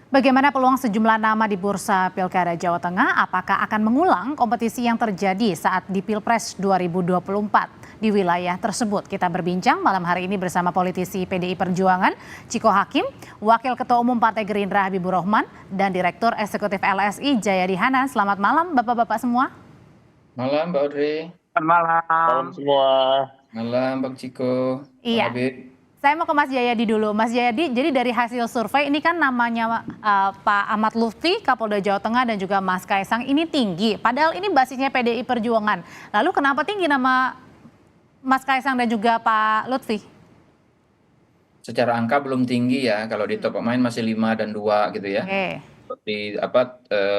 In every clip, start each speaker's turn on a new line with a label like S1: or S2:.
S1: Bagaimana peluang sejumlah nama di Bursa Pilkada Jawa Tengah? Apakah akan mengulang kompetisi yang terjadi saat di Pilpres 2024 di wilayah tersebut? Kita berbincang malam hari ini bersama politisi PDI Perjuangan, Ciko Hakim, Wakil Ketua Umum Partai Gerindra Habibur Rahman, dan Direktur Eksekutif LSI Jayadi Hanan. Selamat malam Bapak-Bapak semua.
S2: Malam Mbak Audrey.
S3: Selamat malam.
S4: Malam semua.
S2: Malam Bang Ciko. Bang
S1: Iya.
S2: Habib.
S1: Saya mau ke Mas Jayadi dulu. Mas Jayadi, jadi dari hasil survei ini kan namanya Pak Ahmad Lutfi, Kapolda Jawa Tengah, dan juga Mas Kaisang ini tinggi. Padahal ini basisnya PDI Perjuangan. Lalu kenapa tinggi nama Mas Kaisang dan juga Pak Lutfi?
S2: Secara angka belum tinggi ya, kalau di top of mind masih 5 dan 2 gitu ya.
S1: Oke.
S2: Di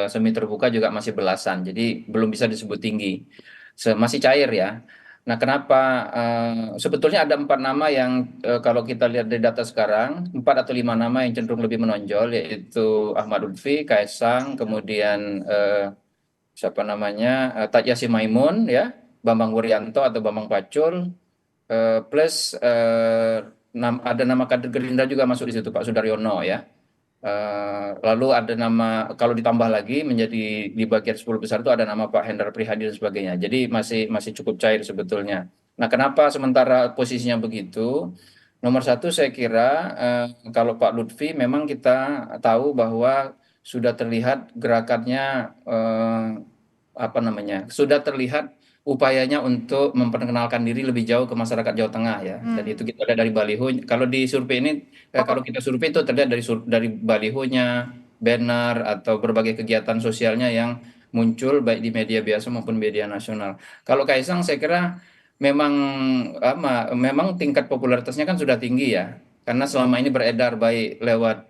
S2: semi terbuka juga masih belasan, jadi belum bisa disebut tinggi. Masih cair ya. Nah, kenapa sebetulnya ada 4 nama yang kalau kita lihat dari data sekarang, 4 atau 5 nama yang cenderung lebih menonjol, yaitu Ahmad Lutfi, Kaisang, kemudian siapa namanya, Taj Yassin Maimun ya, Bambang Wuryanto atau Bambang Pacul, plus ada nama kader Gerindra juga masuk di situ, Pak Sudaryono ya. Lalu ada nama, kalau ditambah lagi menjadi di bagian 10 besar itu ada nama Pak Hendrar Prihadi dan sebagainya. Jadi masih cukup cair sebetulnya. Nah, kenapa sementara posisinya begitu? Nomor satu saya kira kalau Pak Lutfi memang kita tahu bahwa sudah terlihat gerakannya sudah terlihat upayanya untuk memperkenalkan diri lebih jauh ke masyarakat Jawa Tengah ya. Dan itu kita lihat dari baliho. Kalau di survei ini, kalau kita survei itu terlihat dari balihonya, banner atau berbagai kegiatan sosialnya yang muncul baik di media biasa maupun media nasional. Kalau Kaisang saya kira memang tingkat popularitasnya kan sudah tinggi ya. Karena selama ini beredar baik lewat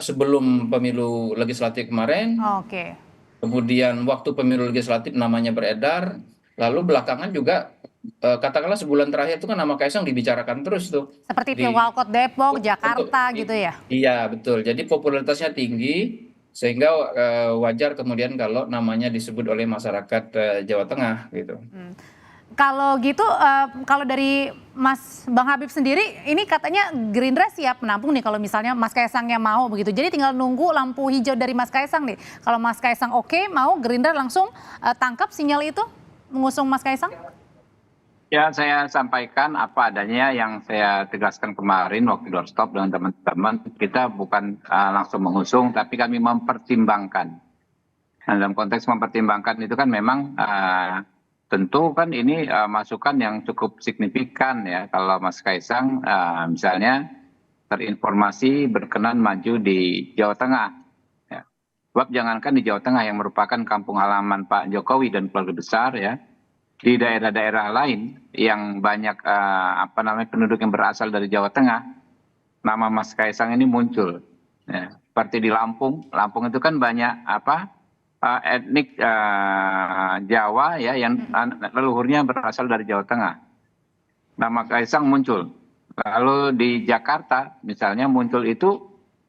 S2: sebelum pemilu legislatif kemarin.
S1: Oke.
S2: Kemudian waktu pemilu legislatif namanya beredar, lalu belakangan juga katakanlah sebulan terakhir itu kan nama Kaisang dibicarakan terus tuh.
S1: Seperti Pilwalkot Depok, Jakarta gitu ya?
S2: Iya betul, jadi popularitasnya tinggi sehingga wajar kemudian kalau namanya disebut oleh masyarakat Jawa Tengah gitu.
S1: Kalau gitu, kalau dari Mas Bang Habib sendiri, ini katanya Gerindra siap menampung nih kalau misalnya Mas Kaisangnya mau begitu. Jadi tinggal nunggu lampu hijau dari Mas Kaisang nih. Kalau Mas Kaisang oke, mau Gerindra langsung tangkap sinyal itu, mengusung Mas Kaisang?
S3: Ya, saya sampaikan apa adanya yang saya tegaskan kemarin waktu doorstop dengan teman-teman. Kita bukan langsung mengusung, tapi kami mempertimbangkan. Nah, dalam konteks mempertimbangkan itu kan memang tentu kan ini masukan yang cukup signifikan ya. Kalau Mas Kaisang misalnya terinformasi berkenan maju di Jawa Tengah. Ya. Sebab jangankan di Jawa Tengah yang merupakan kampung halaman Pak Jokowi dan keluarga besar ya. Di daerah-daerah lain yang banyak penduduk yang berasal dari Jawa Tengah, nama Mas Kaisang ini muncul. Ya. Seperti di Lampung itu kan banyak etnik Jawa ya yang leluhurnya berasal dari Jawa Tengah. Nama Kaisang muncul. Lalu di Jakarta misalnya muncul itu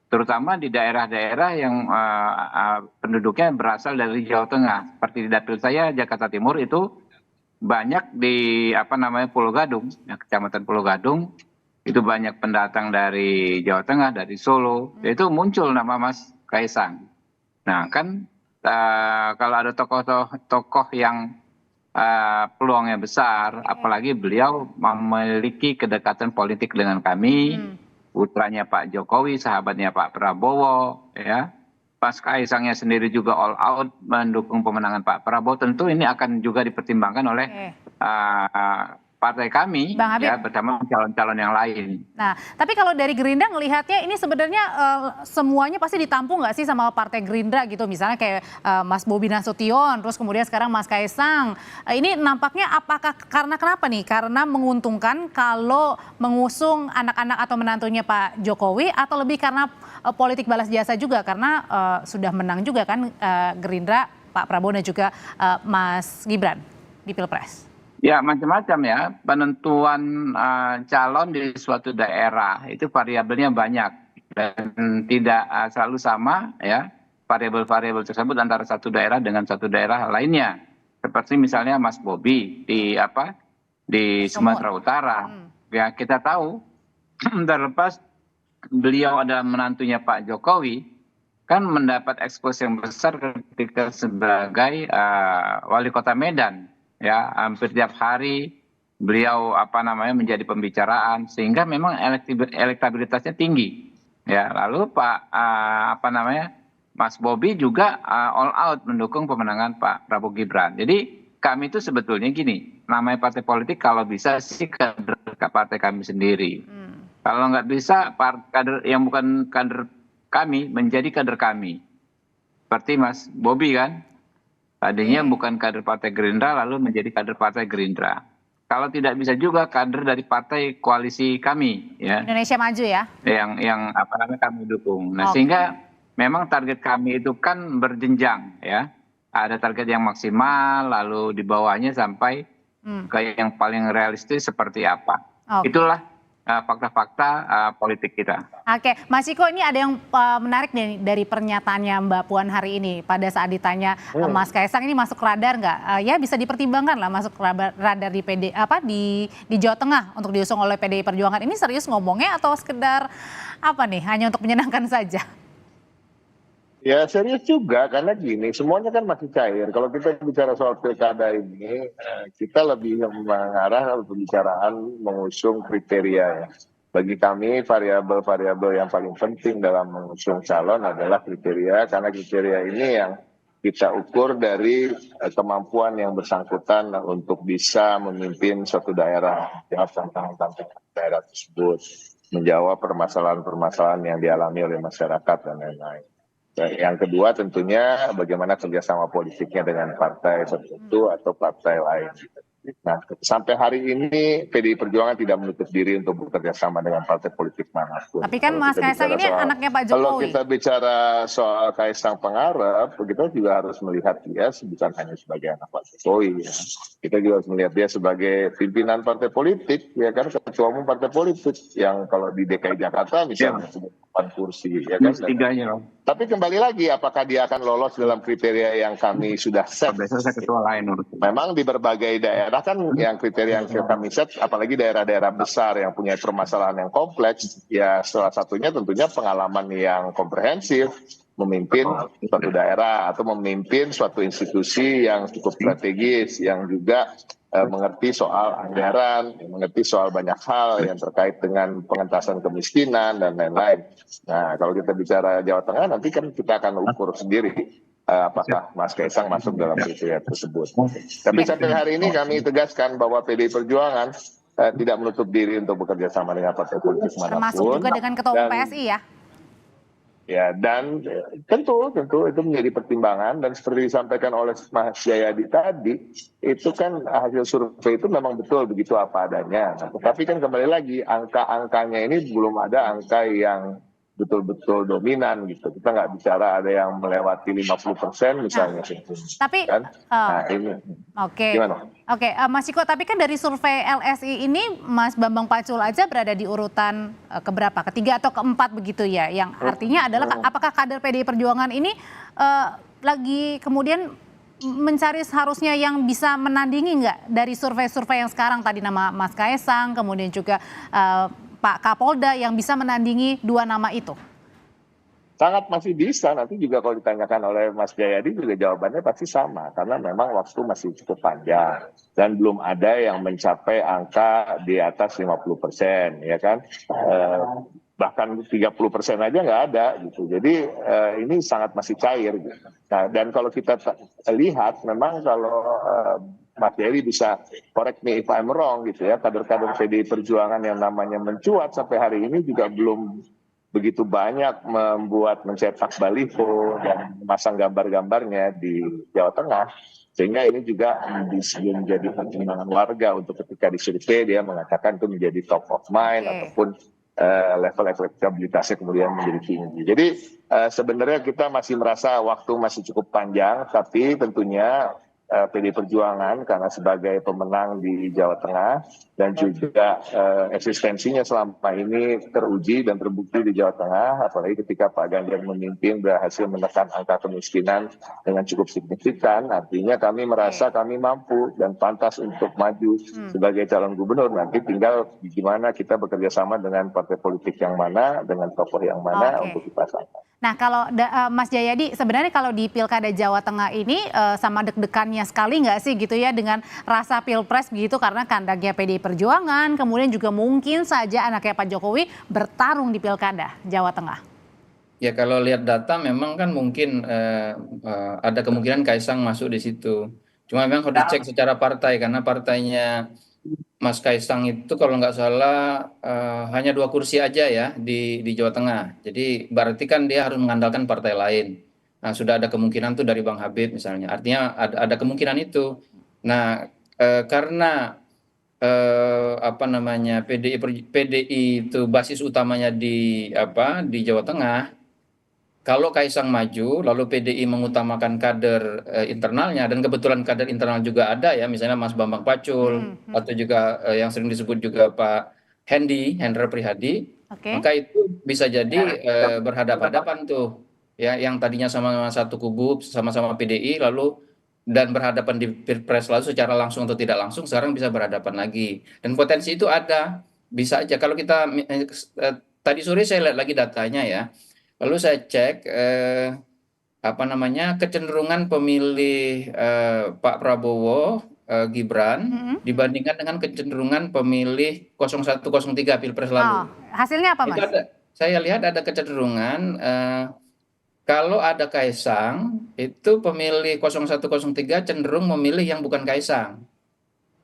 S3: terutama di daerah-daerah yang penduduknya berasal dari Jawa Tengah. Seperti di dapil saya Jakarta Timur itu banyak di Pulau Gadung, ya, Kecamatan Pulau Gadung itu banyak pendatang dari Jawa Tengah, dari Solo. Itu muncul nama Mas Kaisang. Nah kan kalau ada tokoh yang peluangnya besar, apalagi beliau memiliki kedekatan politik dengan kami, putranya Pak Jokowi, sahabatnya Pak Prabowo, ya. Mas Kaisangnya sendiri juga all out mendukung pemenangan Pak Prabowo, tentu ini akan juga dipertimbangkan oleh partai kami ya bersama calon-calon yang lain.
S1: Nah, tapi kalau dari Gerindra ngelihatnya ini sebenarnya semuanya pasti ditampung nggak sih sama partai Gerindra gitu, misalnya kayak Mas Bobi Nasution, terus kemudian sekarang Mas Kaisang. Ini nampaknya apakah kenapa nih? Karena menguntungkan kalau mengusung anak-anak atau menantunya Pak Jokowi, atau lebih karena politik balas jasa juga karena sudah menang juga kan Gerindra, Pak Prabowo dan juga Mas Gibran di Pilpres?
S3: Ya macam-macam ya, penentuan calon di suatu daerah itu variabelnya banyak dan tidak selalu sama ya variabel-variabel tersebut antara satu daerah dengan satu daerah lainnya. Seperti misalnya Mas Bobi di Sumatera Utara. Ya kita tahu terlepas beliau adalah menantunya Pak Jokowi, kan mendapat ekspos yang besar ketika sebagai wali kota Medan, ya hampir tiap hari beliau menjadi pembicaraan, sehingga memang elektabilitasnya tinggi, ya. Lalu Mas Bobi juga all out mendukung pemenangan Pak Prabowo Gibran. Jadi kami itu sebetulnya gini, namanya partai politik kalau bisa sih kader partai kami sendiri. Kalau nggak bisa, kader yang bukan kader kami menjadi kader kami. Seperti Mas Bobi kan, tadinya bukan kader Partai Gerindra lalu menjadi kader Partai Gerindra. Kalau tidak bisa juga kader dari partai koalisi kami, ya.
S1: Indonesia Maju ya.
S3: Yang kami dukung. Nah, sehingga memang target kami itu kan berjenjang, ya. Ada target yang maksimal, lalu di bawahnya sampai ke yang paling realistis seperti apa. Itulah fakta-fakta politik kita.
S1: Oke, Mas Ciko, ini ada yang menarik nih dari pernyataannya Mbak Puan hari ini. Pada saat ditanya Mas Kaisang ini masuk radar nggak? Ya bisa dipertimbangkan lah masuk radar di Jawa Tengah untuk diusung oleh PDI Perjuangan. Ini serius ngomongnya atau sekedar hanya untuk menyenangkan saja?
S4: Ya serius juga, karena gini, semuanya kan masih cair. Kalau kita bicara soal pilkada ini, kita lebih mengarah ke pembicaraan mengusung kriteria, ya. Bagi kami variabel-variabel yang paling penting dalam mengusung calon adalah kriteria, karena kriteria ini yang kita ukur dari kemampuan yang bersangkutan untuk bisa memimpin suatu daerah, jawab tantangan-tantangan daerah tersebut, menjawab permasalahan-permasalahan yang dialami oleh masyarakat dan lain-lain. Yang kedua tentunya bagaimana kerjasama politiknya dengan partai tertentu atau partai lain. Nah, sampai hari ini PDI Perjuangan tidak menutup diri untuk bekerja sama dengan partai politik manapun.
S1: Tapi kan Mas Kaisang ini anaknya Pak Jokowi.
S4: Kalau kita bicara soal Kaisang Pangarep, kita juga harus melihat dia bukan hanya sebagai anak Pak Jokowi, ya. Kita juga harus melihat dia sebagai pimpinan partai politik, ya kan, ketua umum partai politik yang kalau di DKI Jakarta misalnya 8 kursi, ya kan. Tapi kembali lagi, apakah dia akan lolos dalam kriteria yang kami sudah set? Memang di berbagai daerah kan yang kriteria yang kami set, apalagi daerah-daerah besar yang punya permasalahan yang kompleks, ya salah satunya tentunya pengalaman yang komprehensif memimpin suatu daerah atau memimpin suatu institusi yang cukup strategis, yang juga mengerti soal anggaran, mengerti soal banyak hal yang terkait dengan pengentasan kemiskinan dan lain-lain. Nah, kalau kita bicara Jawa Tengah, nanti kan kita akan ukur sendiri apakah Mas Kaisang masuk dalam kriteria tersebut. Tapi sampai hari ini kami tegaskan bahwa PDI Perjuangan tidak menutup diri untuk bekerja sama dengan partai politik manapun.
S1: Termasuk juga dengan Ketua Umum PSI ya?
S4: Ya, dan tentu itu menjadi pertimbangan, dan seperti disampaikan oleh Mas Jayadi tadi, itu kan hasil survei itu memang betul begitu apa adanya. Nah, tetapi kan kembali lagi angka-angkanya ini belum ada angka yang betul-betul dominan gitu. Kita nggak bicara ada yang melewati 50% misalnya.
S1: Tapi
S4: kan? Nah, ini.
S1: Oke.
S4: Gimana?
S1: Oke, Mas Ciko, tapi kan dari survei LSI ini Mas Bambang Pacul aja berada di urutan keberapa? Ketiga atau keempat begitu ya? Yang artinya adalah apakah kader PDI Perjuangan ini lagi kemudian mencari seharusnya yang bisa menandingi nggak dari survei-survei yang sekarang tadi nama Mas Kaisang, kemudian juga Pak Kapolda yang bisa menandingi dua nama itu?
S4: Sangat masih bisa, nanti juga kalau ditanyakan oleh Mas Jayadi juga jawabannya pasti sama, karena memang waktu masih cukup panjang dan belum ada yang mencapai angka di atas 50%, ya kan, bahkan 30% aja nggak ada gitu. Jadi ini sangat masih cair gitu. Nah, dan kalau kita lihat memang kalau Mas Jayadi bisa correct me if I'm wrong gitu ya, kader-kader PDI Perjuangan yang namanya mencuat sampai hari ini juga belum begitu banyak mencetak baliho dan memasang gambar-gambarnya di Jawa Tengah, sehingga ini juga menjadi pertimbangan warga untuk ketika disurvei dia mengatakan itu menjadi top of mind ataupun level elektabilitasnya kemudian menjadi tinggi. Jadi sebenarnya kita masih merasa waktu masih cukup panjang, tapi tentunya PDI Perjuangan karena sebagai pemenang di Jawa Tengah dan juga eksistensinya selama ini teruji dan terbukti di Jawa Tengah, apalagi ketika Pak Ganjar memimpin berhasil menekan angka kemiskinan dengan cukup signifikan. Artinya kami merasa kami mampu dan pantas untuk maju sebagai calon gubernur. Nanti tinggal gimana kita bekerja sama dengan partai politik yang mana, dengan tokoh yang mana untuk dipasangkan.
S1: Nah kalau Mas Jayadi, sebenarnya kalau di Pilkada Jawa Tengah ini sama deg-degannya sekali nggak sih gitu ya dengan rasa pilpres begitu, karena kandangnya PDI Perjuangan, kemudian juga mungkin saja anaknya Pak Jokowi bertarung di Pilkada Jawa Tengah.
S2: Ya kalau lihat data memang kan mungkin ada kemungkinan Kaisang masuk di situ. Cuma memang harus dicek secara partai karena partainya Mas Kaisang itu kalau nggak salah hanya 2 kursi aja ya di Jawa Tengah. Jadi berarti kan dia harus mengandalkan partai lain. Nah sudah ada kemungkinan tuh dari Bang Habib misalnya. Artinya ada kemungkinan itu. Nah karena PDI itu basis utamanya di Jawa Tengah. Kalau Kaisang maju, lalu PDI mengutamakan kader internalnya, dan kebetulan kader internal juga ada ya, misalnya Mas Bambang Pacul, atau juga yang sering disebut juga Pak Hendra Prihadi, maka itu bisa jadi berhadapan-hadapan tuh, ya, yang tadinya sama-sama satu kubu, sama-sama PDI, lalu dan berhadapan di Pilpres lalu secara langsung atau tidak langsung, sekarang bisa berhadapan lagi, dan potensi itu ada, bisa aja. Kalau kita tadi sore saya lihat lagi datanya ya. Lalu saya cek kecenderungan pemilih Pak Prabowo Gibran dibandingkan dengan kecenderungan pemilih 0103 Pilpres lalu.
S1: Hasilnya apa, Mas?
S2: Saya lihat ada kecenderungan kalau ada Kaisang itu pemilih 0103 cenderung memilih yang bukan Kaisang.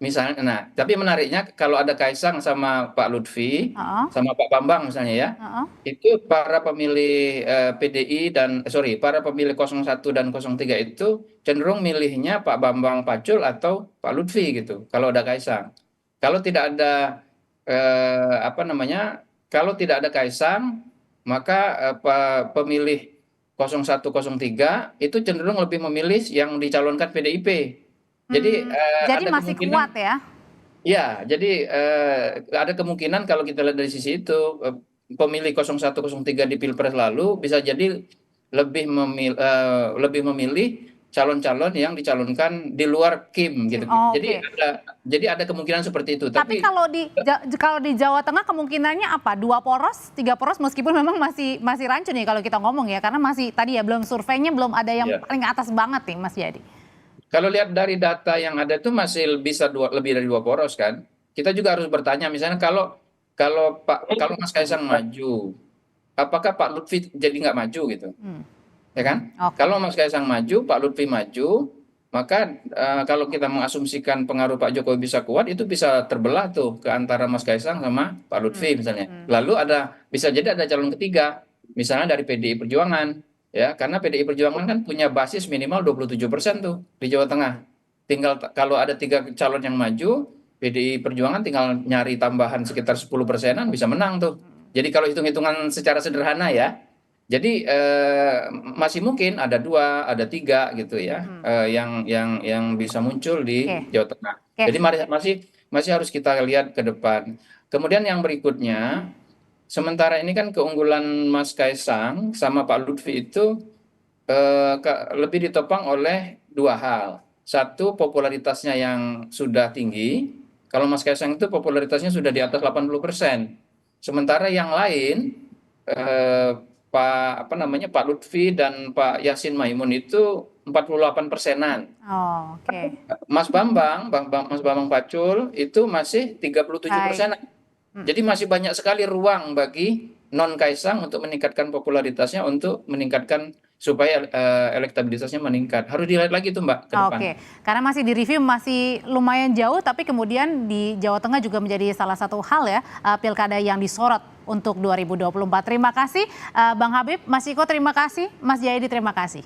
S2: Misalnya, nah, tapi menariknya kalau ada Kaisang sama Pak Lutfi, sama Pak Bambang misalnya ya, itu para pemilih PDI para pemilih 01 dan 03 itu cenderung milihnya Pak Bambang Pacul atau Pak Lutfi gitu, kalau ada Kaisang. Kalau tidak ada kalau tidak ada Kaisang, maka pemilih 0103 itu cenderung lebih memilih yang dicalonkan PDIP. Jadi
S1: masih kuat ya?
S2: Ya, jadi ada kemungkinan kalau kita lihat dari sisi itu pemilih 0103 di Pilpres lalu bisa jadi lebih memilih calon-calon yang dicalonkan di luar KIM gitu. Jadi ada kemungkinan seperti itu.
S1: Tapi kalau di Jawa Tengah kemungkinannya apa? 2 poros, 3 poros, meskipun memang masih rancu nih kalau kita ngomong ya, karena masih tadi ya belum surveinya belum ada yang paling atas banget nih, Mas Jayadi.
S2: Kalau lihat dari data yang ada itu masih bisa lebih dari 2 poros kan. Kita juga harus bertanya misalnya kalau Mas Kaisang maju, apakah Pak Lutfi jadi nggak maju gitu, ya kan? Kalau Mas Kaisang maju, Pak Lutfi maju, maka kalau kita mengasumsikan pengaruh Pak Jokowi bisa kuat, itu bisa terbelah tuh ke antara Mas Kaisang sama Pak Lutfi misalnya. Lalu bisa jadi ada calon ketiga, misalnya dari PDI Perjuangan. Ya, karena PDI Perjuangan kan punya basis minimal 27% tuh di Jawa Tengah. Tinggal kalau ada 3 calon yang maju, PDI Perjuangan tinggal nyari tambahan sekitar 10%-an bisa menang tuh. Jadi kalau hitung-hitungan secara sederhana ya, jadi masih mungkin ada 2, ada 3 gitu ya, yang bisa muncul di Jawa Tengah. Jadi masih harus kita lihat ke depan. Kemudian yang berikutnya, sementara ini kan keunggulan Mas Kaisang sama Pak Lutfi itu lebih ditopang oleh 2 hal. Satu, popularitasnya yang sudah tinggi. Kalau Mas Kaisang itu popularitasnya sudah di atas 80%. Sementara yang lain, Pak Lutfi dan Pak Yasin Maimun itu 48%-an. Mas Bambang Pacul itu masih 37%-an. Jadi masih banyak sekali ruang bagi non Kaisang untuk meningkatkan popularitasnya, untuk meningkatkan supaya elektabilitasnya meningkat. Harus dilihat lagi tuh Mbak ke depan.
S1: Karena masih di review masih lumayan jauh, tapi kemudian di Jawa Tengah juga menjadi salah satu hal ya, pilkada yang disorot untuk 2024. Terima kasih Bang Habib, Mas Ciko terima kasih, Mas Jayadi terima kasih.